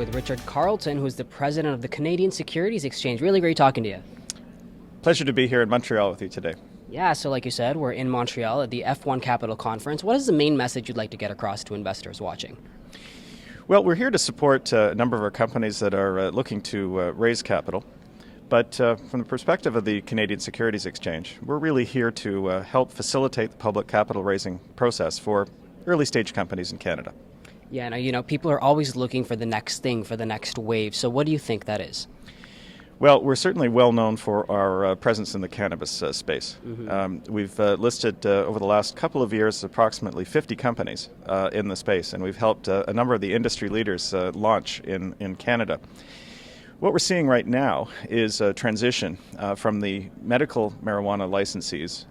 with Richard Carleton, who's the president of the Canadian Securities Exchange. Really great talking to you. Pleasure to be here in Montreal with you today. Yeah, so like you said, we're in Montreal at the F1 Capital Conference. What is the main message you'd like to get across to investors watching? Well, we're here to support a number of our companies that are looking to raise capital. But from the perspective of the Canadian Securities Exchange, we're really here to help facilitate the public capital raising process for early stage companies in Canada. Yeah, now, people are always looking for the next thing, for the next wave. So what do you think that is? Well, we're certainly well known for our presence in the cannabis space. We've listed over the last couple of years approximately 50 companies in the space, and we've helped a number of the industry leaders launch in Canada. What we're seeing right now is a transition from the medical marijuana licensees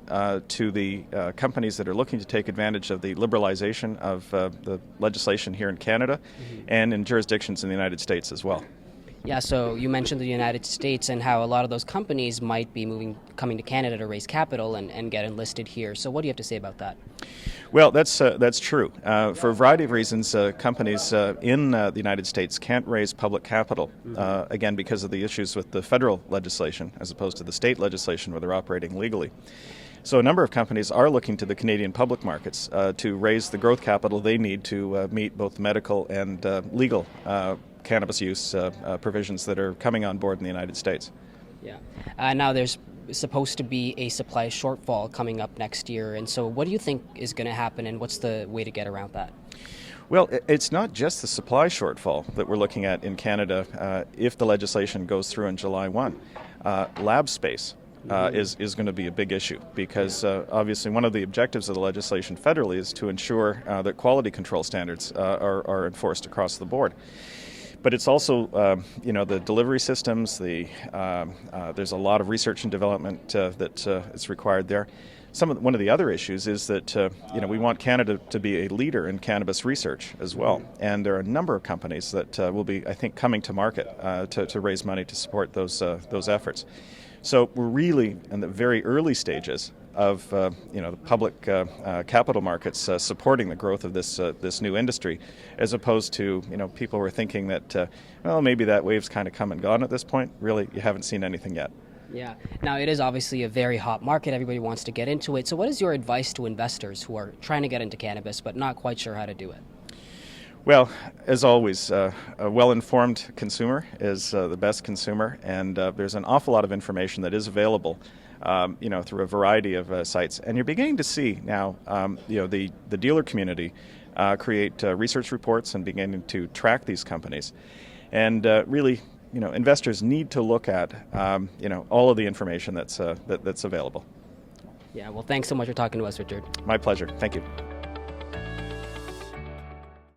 to the companies that are looking to take advantage of the liberalization of the legislation here in Canada and in jurisdictions in the United States as well. Yeah, so you mentioned the United States and how a lot of those companies might be coming to Canada to raise capital and get enlisted here. So what do you have to say about that? Well, that's true. For a variety of reasons, companies in the United States can't raise public capital, again, because of the issues with the federal legislation as opposed to the state legislation where they're operating legally. So a number of companies are looking to the Canadian public markets to raise the growth capital they need to meet both medical and legal cannabis use provisions that are coming on board in the United States. Yeah. Now there's supposed to be a supply shortfall coming up next year, and so what do you think is going to happen, and what's the way to get around that? Well, it's not just the supply shortfall that we're looking at in Canada if the legislation goes through on July 1. Lab space is going to be a big issue because obviously one of the objectives of the legislation federally is to ensure that quality control standards are enforced across the board. But it's also, the delivery systems. There's a lot of research and development that is required there. One of the other issues is that we want Canada to be a leader in cannabis research as well, and there are a number of companies that will be, I think, coming to market to raise money to support those efforts. So we're really in the very early stages of the public capital markets supporting the growth of this new industry, as opposed to people were thinking that maybe that wave's kind of come and gone at this point. Really, you haven't seen anything yet. Yeah. Now it is obviously a very hot market. Everybody wants to get into it. So what is your advice to investors who are trying to get into cannabis but not quite sure how to do it? Well, as always, a well-informed consumer is the best consumer, and there's an awful lot of information that is available, through a variety of sites. And you're beginning to see now, the dealer community create research reports and beginning to track these companies. And really, investors need to look at, all of the information that's available. Yeah. Well, thanks so much for talking to us, Richard. My pleasure. Thank you.